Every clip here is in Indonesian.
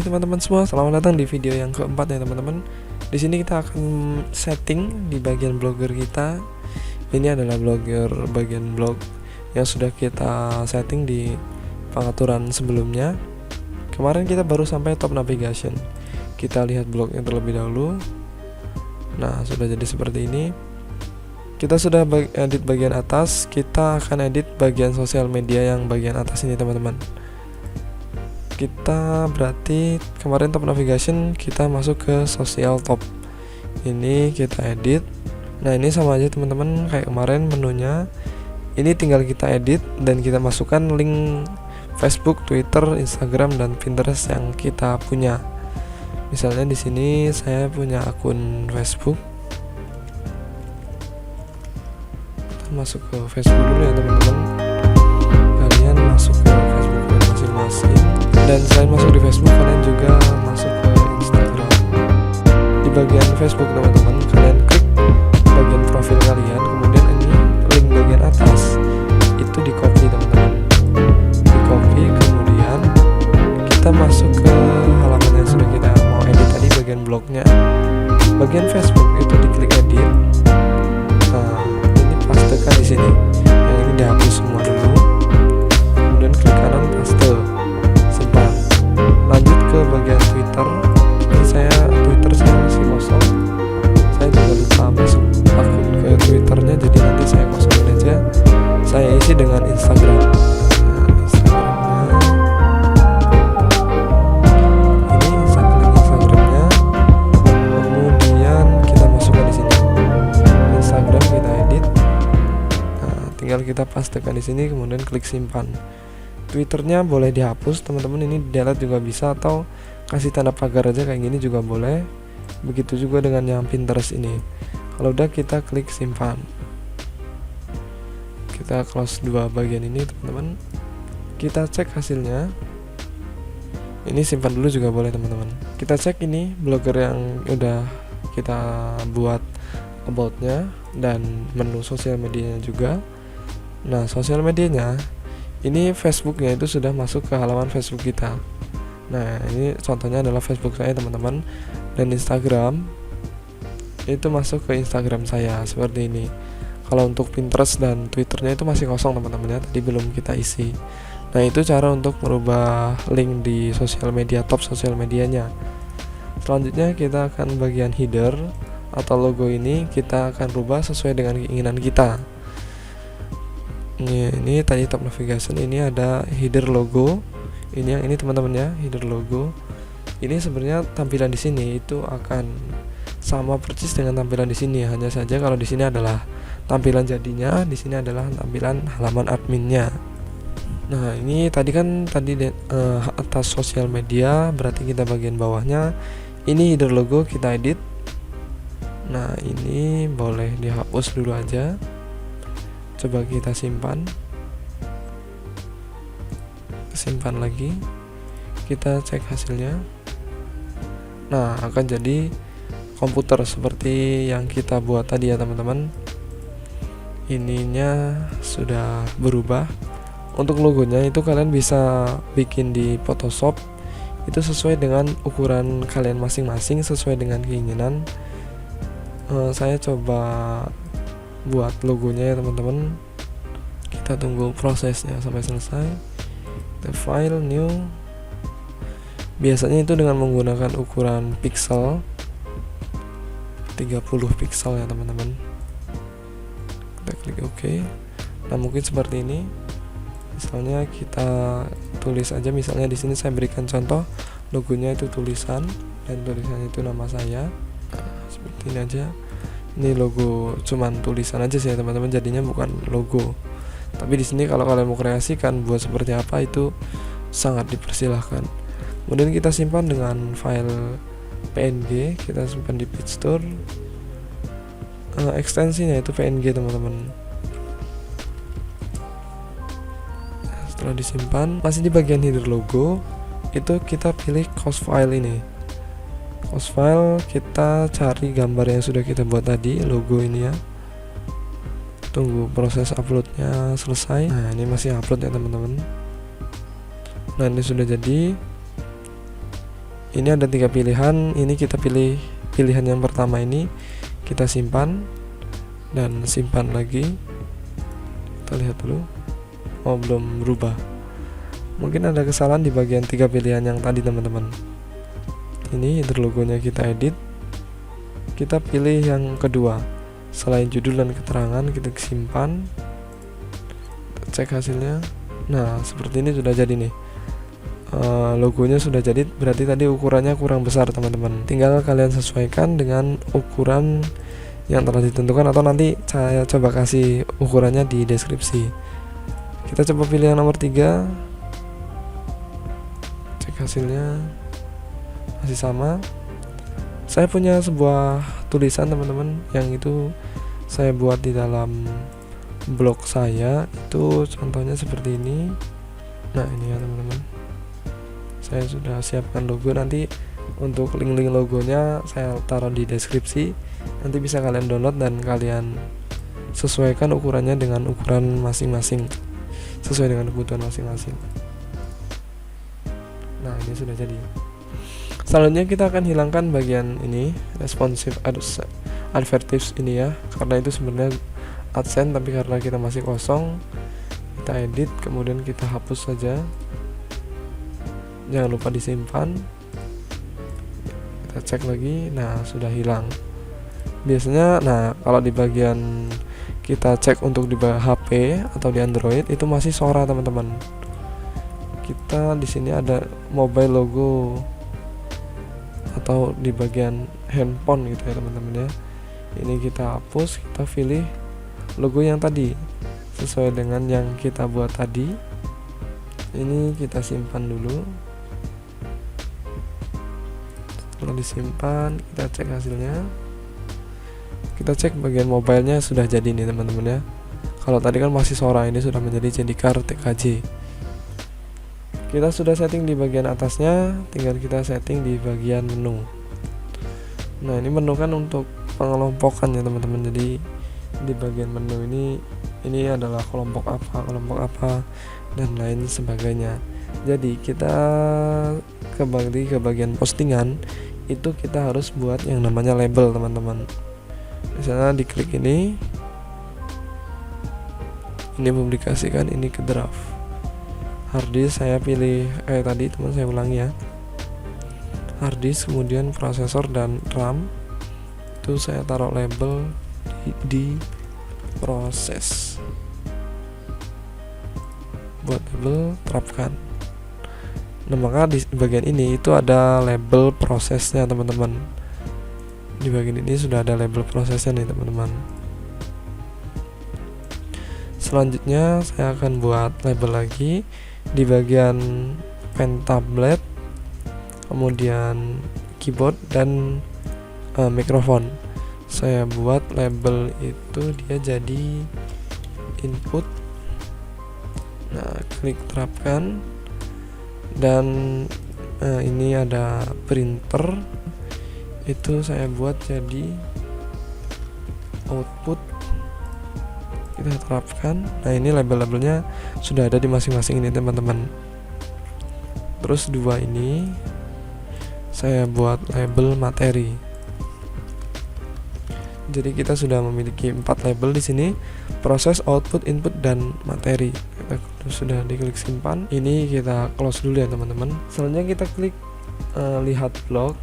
Hai teman-teman semua, selamat datang di video yang keempat ya teman-teman. Di sini kita akan setting di bagian blogger kita. Ini adalah bagian blog yang sudah kita setting di pengaturan sebelumnya. Kemarin kita baru sampai top navigation. Kita lihat blognya terlebih dahulu. Nah, sudah jadi seperti ini. Kita sudah edit bagian atas. Kita akan edit bagian sosial media yang bagian atas ini teman-teman. Kita berarti kemarin top navigation, kita masuk ke social top. Ini kita edit. Nah, ini sama aja teman-teman kayak kemarin menunya. Ini tinggal kita edit dan kita masukkan link Facebook, Twitter, Instagram dan Pinterest yang kita punya. Misalnya di sini saya punya akun Facebook. Kita masuk ke Facebook dulu ya teman-teman. Kalian masuk ke Facebook masing-masing. Dan selain masuk di Facebook, kalian juga masuk ke Instagram. Di bagian Facebook teman-teman, kalian klik bagian profil kalian, kemudian ini link bagian atas itu di copy teman-teman. Di copy, kemudian kita masuk ke halaman yang sudah kita mau edit tadi, bagian blognya. Bagian Facebook itu diklik edit. Nah, ini pastekan di sini. Yang ini dihapus semua dulu. Kemudian klik kanan paste. Lanjut ke bagian Twitter. Ini Twitter saya masih kosong. Saya juga lupa masuk akun ke Twitternya, jadi nanti saya kosongin aja. Saya isi dengan Instagram. Nah, Instagramnya ini Instagramnya. Kemudian kita masukkan di sini. Instagram kita edit. Nah, tinggal kita pastekan di sini, kemudian klik simpan. Twitternya boleh dihapus teman-teman, ini delete juga bisa, atau kasih tanda pagar aja kayak gini juga boleh. Begitu juga dengan yang Pinterest ini. Kalau udah kita klik simpan. Kita close dua bagian ini teman-teman. Kita cek hasilnya. Ini simpan dulu juga boleh teman-teman. Kita cek ini blogger yang udah kita buat about-nya dan menu sosial medianya juga. Nah, sosial medianya ini Facebooknya itu sudah masuk ke halaman Facebook kita. Nah, ini contohnya adalah Facebook saya teman-teman. Dan Instagram itu masuk ke Instagram saya seperti ini. Kalau untuk Pinterest dan Twitternya itu masih kosong teman-teman ya, tadi belum kita isi. Nah, itu cara untuk merubah link di sosial media, top sosial medianya. Selanjutnya kita akan bagian header atau logo ini kita akan rubah sesuai dengan keinginan kita. Ini tadi top navigation, ini ada header logo. Ini yang ini teman-teman ya, header logo. Ini sebenarnya tampilan di sini itu akan sama persis dengan tampilan di sini, hanya saja kalau di sini adalah tampilan jadinya, di sini adalah tampilan halaman adminnya. Nah, ini tadi atas sosial media, berarti kita bagian bawahnya. Ini header logo kita edit. Nah, ini boleh dihapus dulu aja. Coba kita simpan lagi, kita cek hasilnya. Nah, akan jadi komputer seperti yang kita buat tadi ya teman-teman. Ininya sudah berubah. Untuk logonya itu kalian bisa bikin di Photoshop, itu sesuai dengan ukuran kalian masing-masing, sesuai dengan keinginan. Saya coba buat logonya ya teman-teman. Kita tunggu prosesnya sampai selesai. The file new. Biasanya itu dengan menggunakan ukuran pixel 30 pixel ya teman-teman. Kita klik OK. Nah, mungkin seperti ini. Misalnya kita tulis aja, misalnya di sini saya berikan contoh logonya itu tulisan dan tulisannya itu nama saya. Nah, seperti ini aja. Ini logo cuman tulisan aja sih ya teman-teman, jadinya bukan logo. Tapi di sini kalau kalian mau kreasikan buat seperti apa itu sangat dipersilahkan. Kemudian kita simpan dengan file PNG, kita simpan di Page Store. Ekstensinya itu PNG teman-teman. Setelah disimpan, masih di bagian header logo, itu kita pilih cost file ini. Post file, kita cari gambar yang sudah kita buat tadi, logo ini ya. Tunggu proses uploadnya selesai. Nah, ini masih upload ya teman-teman. Nah, ini sudah jadi. Ini ada 3 pilihan, ini kita pilih pilihan yang pertama, ini kita simpan dan simpan lagi. Kita lihat dulu. Oh, belum berubah. Mungkin ada kesalahan di bagian 3 pilihan yang tadi teman-teman. Ini header logonya kita edit, kita pilih yang kedua, selain judul dan keterangan, kita simpan, cek hasilnya. Nah, seperti ini sudah jadi nih. Logonya sudah jadi, berarti tadi ukurannya kurang besar teman-teman. Tinggal kalian sesuaikan dengan ukuran yang telah ditentukan, atau nanti saya coba kasih ukurannya di deskripsi. Kita coba pilih yang nomor 3, cek hasilnya, masih sama. Saya punya sebuah tulisan teman-teman, yang itu saya buat di dalam blog saya, itu contohnya seperti ini. Nah, ini ya teman-teman, saya sudah siapkan logo. Nanti untuk link-link logonya saya taruh di deskripsi, nanti bisa kalian download dan kalian sesuaikan ukurannya dengan ukuran masing-masing, sesuai dengan kebutuhan masing-masing. Nah, ini sudah jadi. Selanjutnya kita akan hilangkan bagian ini, responsive advertises ini ya, karena itu sebenarnya AdSense, tapi karena kita masih kosong, kita edit, kemudian kita hapus saja. Jangan lupa disimpan. Kita cek lagi. Nah, sudah hilang. Biasanya, nah kalau di bagian kita cek untuk di HP atau di Android itu masih Sora teman-teman. Kita di sini ada mobile logo atau di bagian handphone gitu ya teman-teman ya. Ini kita hapus, kita pilih logo yang tadi sesuai dengan yang kita buat tadi. Ini kita simpan dulu. Setelah disimpan, kita cek hasilnya. Kita cek bagian mobilenya sudah jadi nih teman-teman ya. Kalau tadi kan masih Sora, ini sudah menjadi Jendikar TKJ. Kita sudah setting di bagian atasnya, tinggal kita setting di bagian menu. Nah, ini menu kan untuk pengelompokan ya teman-teman. Jadi di bagian menu ini adalah kelompok apa dan lain sebagainya. Jadi kita kembali ke bagian postingan, itu kita harus buat yang namanya label teman-teman. Misalnya diklik ini publikasikan ini ke draft. Harddisk saya pilih kayak tadi teman, saya ulangi ya. Harddisk, kemudian prosesor dan RAM, itu saya taruh label di proses. Buat label, terapkan. Nah, maka di bagian ini itu ada label prosesnya teman-teman. Di bagian ini sudah ada label prosesnya nih teman-teman. Selanjutnya saya akan buat label lagi di bagian pen tablet, kemudian keyboard dan mikrofon. Saya buat label itu dia jadi input. Nah, klik terapkan. Dan ini ada printer, itu saya buat jadi output. Kita terapkan. Nah, ini label-labelnya sudah ada di masing-masing ini teman-teman. Terus dua ini saya buat label materi. Jadi kita sudah memiliki 4 label di sini: proses, output, input, dan materi. Kita sudah diklik simpan. Ini kita close dulu ya teman-teman. Selanjutnya kita klik lihat blog.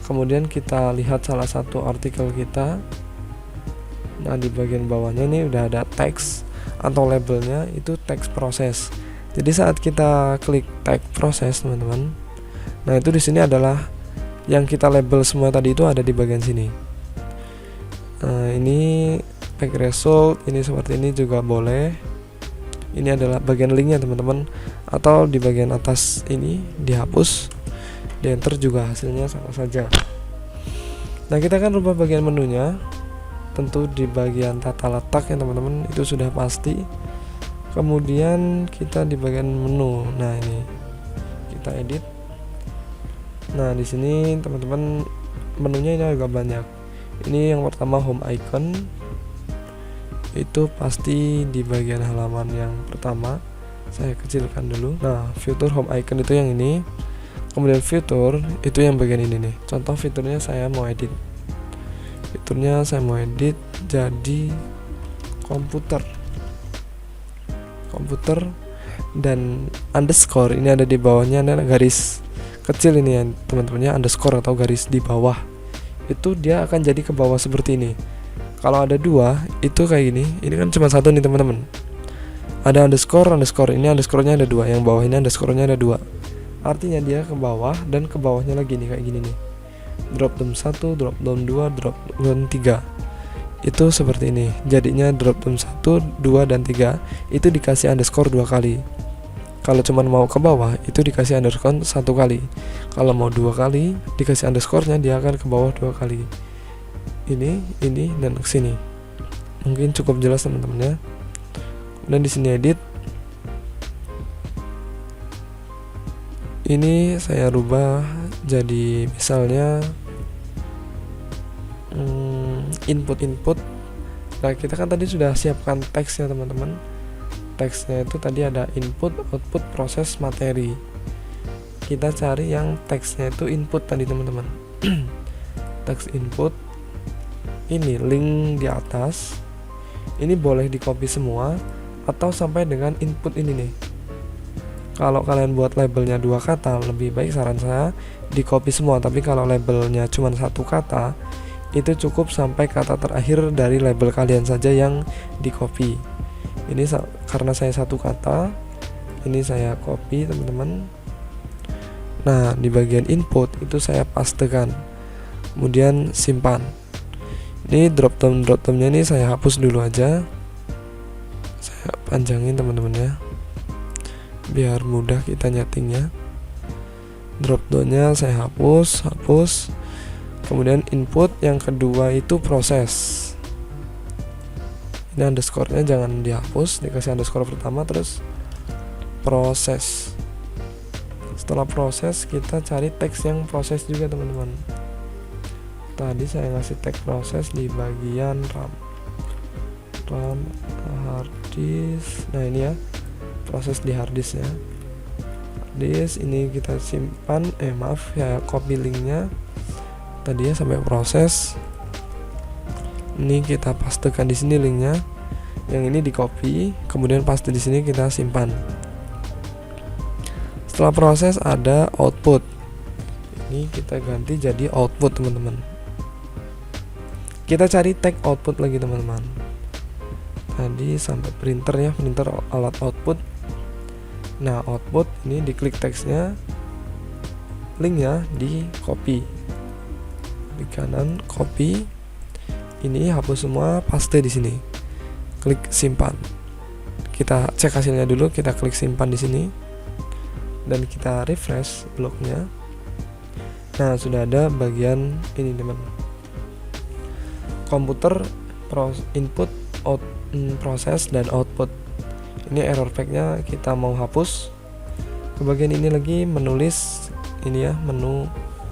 Kemudian kita lihat salah satu artikel kita. Nah, di bagian bawahnya ini udah ada teks atau labelnya, itu teks proses. Jadi saat kita klik teks proses teman-teman, nah itu di sini adalah yang kita label semua tadi itu ada di bagian sini. Ini pack result, ini seperti ini juga boleh. Ini adalah bagian linknya teman-teman, atau di bagian atas ini dihapus, di enter juga hasilnya sama saja. Nah, kita akan rubah bagian menunya. Tentu di bagian tata letak ya teman-teman, itu sudah pasti. Kemudian kita di bagian menu. Nah, ini kita edit. Nah, di sini teman-teman menunya ini agak banyak. Ini yang pertama home icon, itu pasti di bagian halaman yang pertama. Saya kecilkan dulu. Nah, fitur home icon itu yang ini. Kemudian fitur itu yang bagian ini nih. Contoh fiturnya saya mau edit. Fiturnya saya mau edit jadi komputer dan underscore ini ada di bawahnya, ada garis kecil ini ya teman-temannya, underscore atau garis di bawah. Itu dia akan jadi ke bawah seperti ini. Kalau ada dua itu kayak gini. Ini kan cuma satu nih teman-teman. Ada underscore, ini underscore-nya ada dua, yang bawah ini underscore-nya ada dua. Artinya dia ke bawah dan ke bawahnya lagi nih kayak gini nih. Drop down 1, drop down 2, drop down 3. Itu seperti ini. Jadinya drop down 1, 2 dan 3 itu dikasih underscore 2 kali. Kalau cuma mau ke bawah itu dikasih underscore 1 kali. Kalau mau 2 kali dikasih underscore-nya dia akan ke bawah 2 kali. Ini dan ke sini. Mungkin cukup jelas teman-teman ya. Dan di sini edit. Ini saya rubah jadi misalnya input. Nah, kita kan tadi sudah siapkan teksnya teman-teman. Teksnya itu tadi ada input, output, proses, materi. Kita cari yang teksnya itu input tadi teman-teman. Teks input. Ini link di atas. Ini boleh di copy semua atau sampai dengan input ini nih. Kalau kalian buat labelnya 2 kata, lebih baik saran saya di copy semua. Tapi kalau labelnya cuma 1 kata, itu cukup sampai kata terakhir dari label kalian saja yang di copy. Ini karena saya 1 kata, ini saya copy teman-teman. Nah, di bagian input itu saya pastekan, kemudian simpan. Ini drop down-nya ini saya hapus dulu aja. Saya panjangin teman-teman ya, biar mudah kita nyetingnya. Drop down-nya saya hapus. Kemudian input yang kedua itu proses. Ini underscore-nya jangan dihapus, dikasih underscore pertama terus proses. Setelah proses kita cari teks yang proses juga teman-teman. Tadi saya ngasih teks proses di bagian RAM hard disk. Nah, ini ya proses di hard disk ya. Disk ini kita simpan, ya copy linknya tadi ya sampai proses. Ini kita pastekan di sini linknya. Yang ini di copy, kemudian paste di sini kita simpan. Setelah proses ada output. Ini kita ganti jadi output teman-teman. Kita cari tag output lagi teman-teman. Tadi sampai printer ya, printer alat output. Nah, output ini diklik teksnya, linknya di copy. Di kanan copy, ini hapus semua, paste di sini, klik simpan. Kita cek hasilnya dulu, kita klik simpan di sini dan kita refresh bloknya. Nah, sudah ada bagian ini teman, komputer input, proses dan output. Ini error pack-nya kita mau hapus. Ke bagian ini lagi menulis ini ya,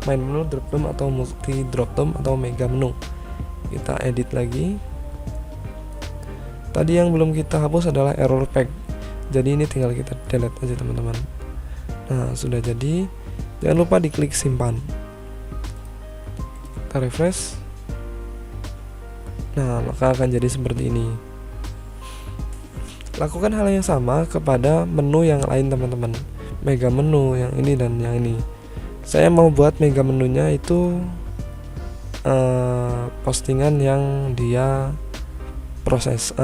main menu, drop down atau multi drop down atau mega menu. Kita edit lagi. Tadi yang belum kita hapus adalah error pack. Jadi ini tinggal kita delete aja teman-teman. Nah, sudah jadi. Jangan lupa diklik simpan. Kita refresh. Nah, maka akan jadi seperti ini. Lakukan hal yang sama kepada menu yang lain teman-teman. Mega menu yang ini dan yang ini. Saya mau buat mega menunya itu postingan yang dia proses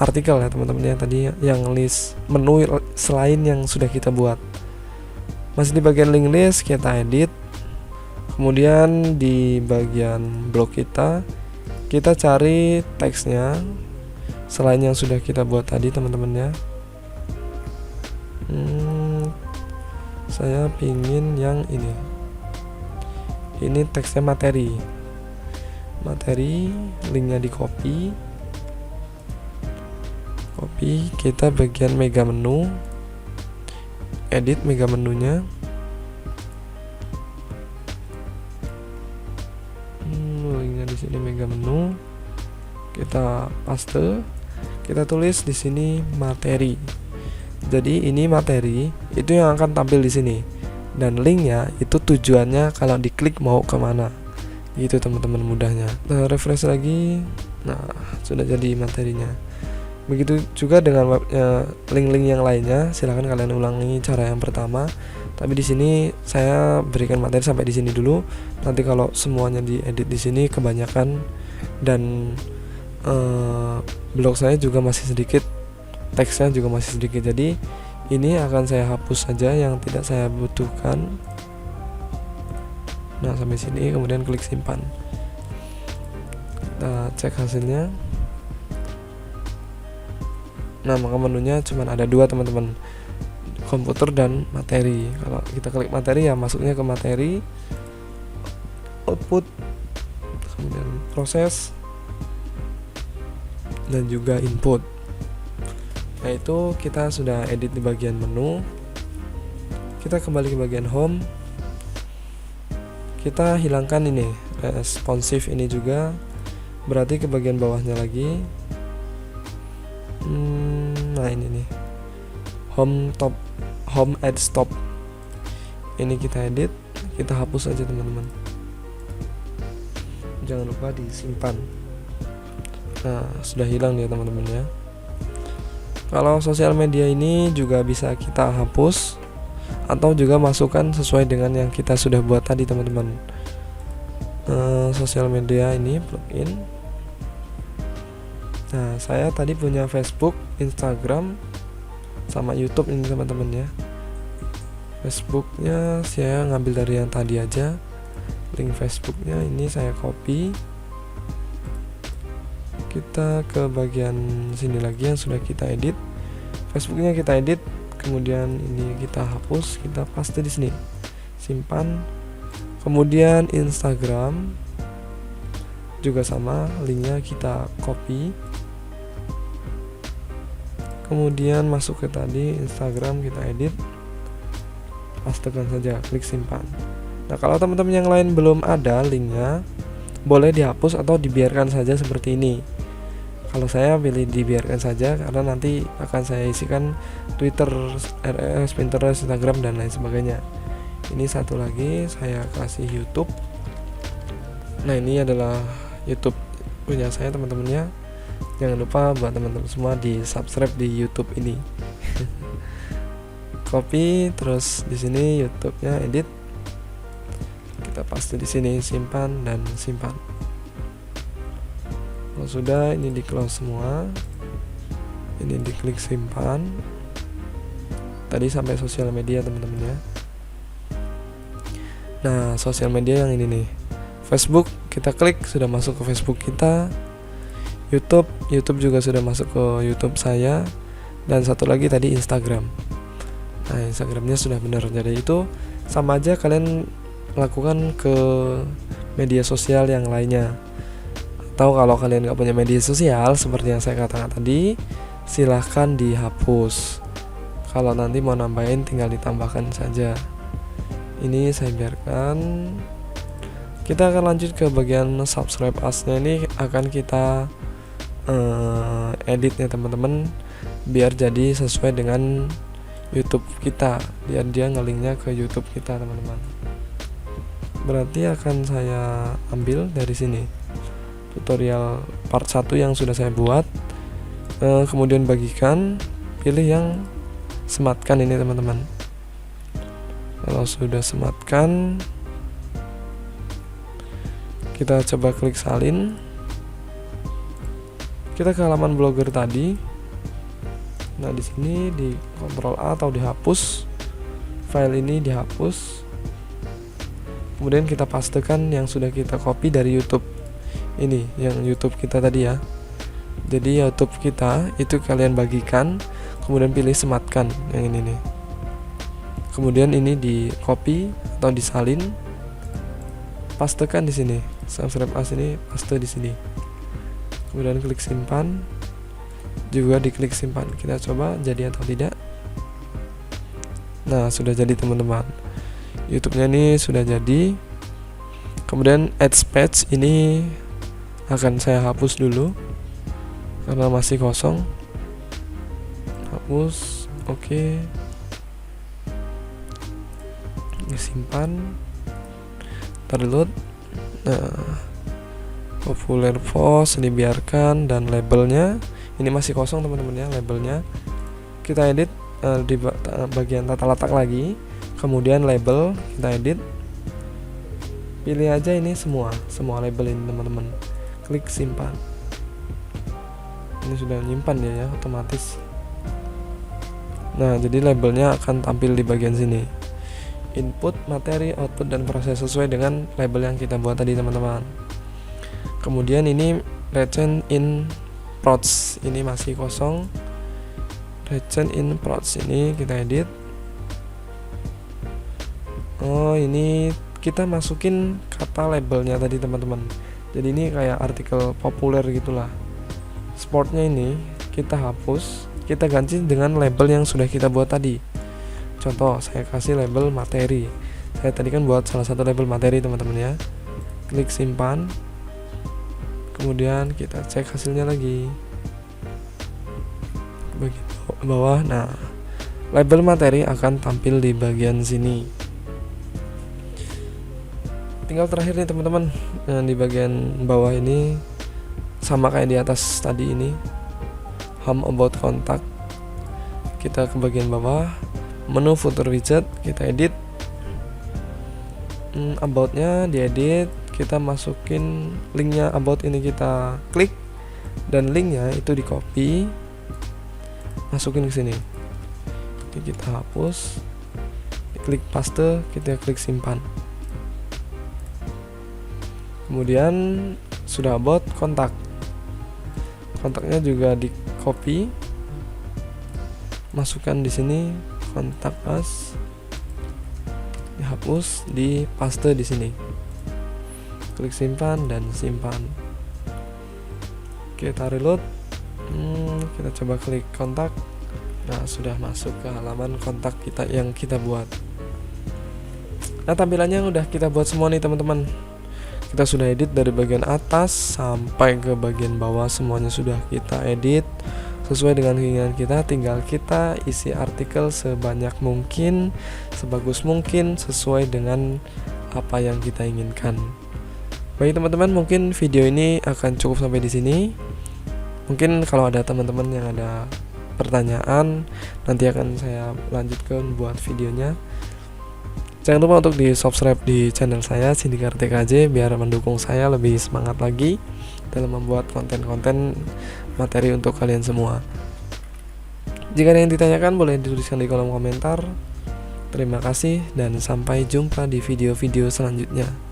artikel ya teman-teman ya, tadi yang list menu selain yang sudah kita buat. Masih di bagian link list, kita edit. Kemudian di bagian blog kita cari teksnya selain yang sudah kita buat tadi teman-teman ya. Saya pingin yang ini teksnya materi, linknya di copy, kita bagian mega menu, edit mega menunya, linknya di sini mega menu, kita paste, kita tulis di sini materi. Jadi ini materi itu yang akan tampil di sini. dan linknya itu tujuannya kalau diklik mau kemana, gitu teman-teman mudahnya. Nah, refresh lagi, nah sudah jadi materinya. Begitu juga dengan link-link yang lainnya, silahkan kalian ulangi cara yang pertama. Tapi di sini saya berikan materi sampai di sini dulu. Nanti kalau semuanya diedit di sini kebanyakan dan blog saya juga masih sedikit, teksnya juga masih sedikit. Jadi ini akan saya hapus saja yang tidak saya butuhkan. Nah, sampai sini, kemudian klik simpan. Kita cek hasilnya. Nah, maka menunya cuma ada dua teman-teman, komputer dan materi. Kalau kita klik materi ya masuknya ke materi, output, kemudian proses, dan juga input. Nah, itu kita sudah edit di bagian menu. Kita kembali ke bagian home. Kita hilangkan ini responsif ini juga, berarti ke bagian bawahnya lagi. Nah, ini nih, home top, home add stop. Ini kita edit, kita hapus aja teman-teman. Jangan lupa disimpan. Nah, sudah hilang ya teman-teman ya. Kalau sosial media ini juga bisa kita hapus atau juga masukkan sesuai dengan yang kita sudah buat tadi teman-teman. Sosial media ini plugin. Nah, saya tadi punya Facebook, Instagram, sama YouTube ini teman-teman ya. Facebooknya saya ngambil dari yang tadi aja. Link Facebooknya ini saya copy. Kita ke bagian sini lagi yang sudah kita edit. Facebooknya kita edit, kemudian ini kita hapus, kita paste di sini, simpan. Kemudian Instagram juga sama, linknya kita copy. Kemudian masuk ke tadi Instagram, kita edit, pastekan saja, klik simpan. Nah, kalau teman-teman yang lain belum ada linknya, boleh dihapus atau dibiarkan saja seperti ini. Kalau saya pilih dibiarkan saja karena nanti akan saya isikan Twitter, RS, Pinterest, Instagram, dan lain sebagainya. Ini satu lagi saya kasih YouTube. Nah, ini adalah YouTube punya saya teman-teman ya. Jangan lupa buat teman-teman semua di subscribe di YouTube ini. Copy, terus di sini YouTube-nya edit. Kita paste di sini, simpan dan simpan. Kalau sudah, ini di close semua. Ini diklik simpan. Tadi sampai sosial media teman-teman ya. Nah, sosial media yang ini nih, Facebook, kita klik, sudah masuk ke Facebook kita. YouTube juga sudah masuk ke YouTube saya. Dan satu lagi tadi Instagram. Nah, Instagramnya sudah benar. Jadi itu sama aja kalian lakukan ke media sosial yang lainnya. Atau kalau kalian nggak punya media sosial seperti yang saya katakan tadi, silahkan dihapus. Kalau nanti mau nambahin tinggal ditambahkan saja. Ini saya biarkan. Kita akan lanjut ke bagian subscribe us-nya. Ini akan kita editnya teman-teman, biar jadi sesuai dengan YouTube kita, biar dia ngelinknya ke YouTube kita teman-teman. Berarti akan saya ambil dari sini tutorial part 1 yang sudah saya buat, kemudian bagikan, pilih yang sematkan ini teman-teman. Kalau sudah sematkan, kita coba klik salin. Kita ke halaman blogger tadi. Nah, di sini di Ctrl A atau dihapus, file ini dihapus. Kemudian kita pastekan yang sudah kita copy dari YouTube. Ini yang YouTube kita tadi ya. Jadi YouTube kita itu kalian bagikan, kemudian pilih sematkan yang ini nih. Kemudian ini di copy atau disalin, pastekan di sini. Subscribe us ini paste di sini. Kemudian klik simpan. Juga diklik simpan. Kita coba jadi atau tidak. Nah, sudah jadi teman-teman. YouTube-nya ini sudah jadi. Kemudian ads page ini akan saya hapus dulu karena masih kosong. Hapus, oke. Simpan, terload. Nah, populer post dibiarkan, dan labelnya ini masih kosong teman-teman ya. Labelnya kita edit di bagian tata letak lagi, kemudian label kita edit, pilih aja ini semua label ini teman-teman, klik simpan. Ini sudah menyimpan dia ya otomatis. Nah, jadi labelnya akan tampil di bagian sini, input, materi, output, dan proses, sesuai dengan label yang kita buat tadi teman-teman. Kemudian ini recent in prods, ini masih kosong. Recent in prods ini kita edit. Oh, ini kita masukin kata labelnya tadi teman-teman. Jadi ini kayak artikel populer gitulah. Sportnya ini kita hapus, kita ganti dengan label yang sudah kita buat tadi. Contoh, saya kasih label materi. Saya tadi kan buat salah satu label materi teman-teman ya. Klik simpan. Kemudian kita cek hasilnya lagi bagian bawah. Nah, label materi akan tampil di bagian sini. Tinggal terakhir nih teman-teman, di bagian bawah ini sama kayak di atas tadi ini, home about contact. Kita ke bagian bawah, menu footer widget, kita edit. About-nya diedit, kita masukin linknya about ini, kita klik, dan linknya itu di copy, masukin ke sini. Jadi kita hapus, klik paste, kita klik simpan. Kemudian sudah about kontak, kontaknya juga di copy, masukkan di sini kontak us, dihapus, di paste di sini. Klik simpan dan simpan. Kita reload. Kita coba klik kontak. Nah, sudah masuk ke halaman kontak kita yang kita buat. Nah, tampilannya udah kita buat semua nih teman-teman. Kita sudah edit dari bagian atas sampai ke bagian bawah, semuanya sudah kita edit sesuai dengan keinginan kita. Tinggal kita isi artikel sebanyak mungkin, sebagus mungkin, sesuai dengan apa yang kita inginkan. Baik teman-teman, mungkin video ini akan cukup sampai di sini. Mungkin kalau ada teman-teman yang ada pertanyaan, nanti akan saya lanjutkan buat videonya. Jangan lupa untuk di subscribe di channel saya Sindikar TKJ biar mendukung saya lebih semangat lagi dalam membuat konten-konten materi untuk kalian semua. Jika ada yang ditanyakan boleh dituliskan di kolom komentar. Terima kasih dan sampai jumpa di video-video selanjutnya.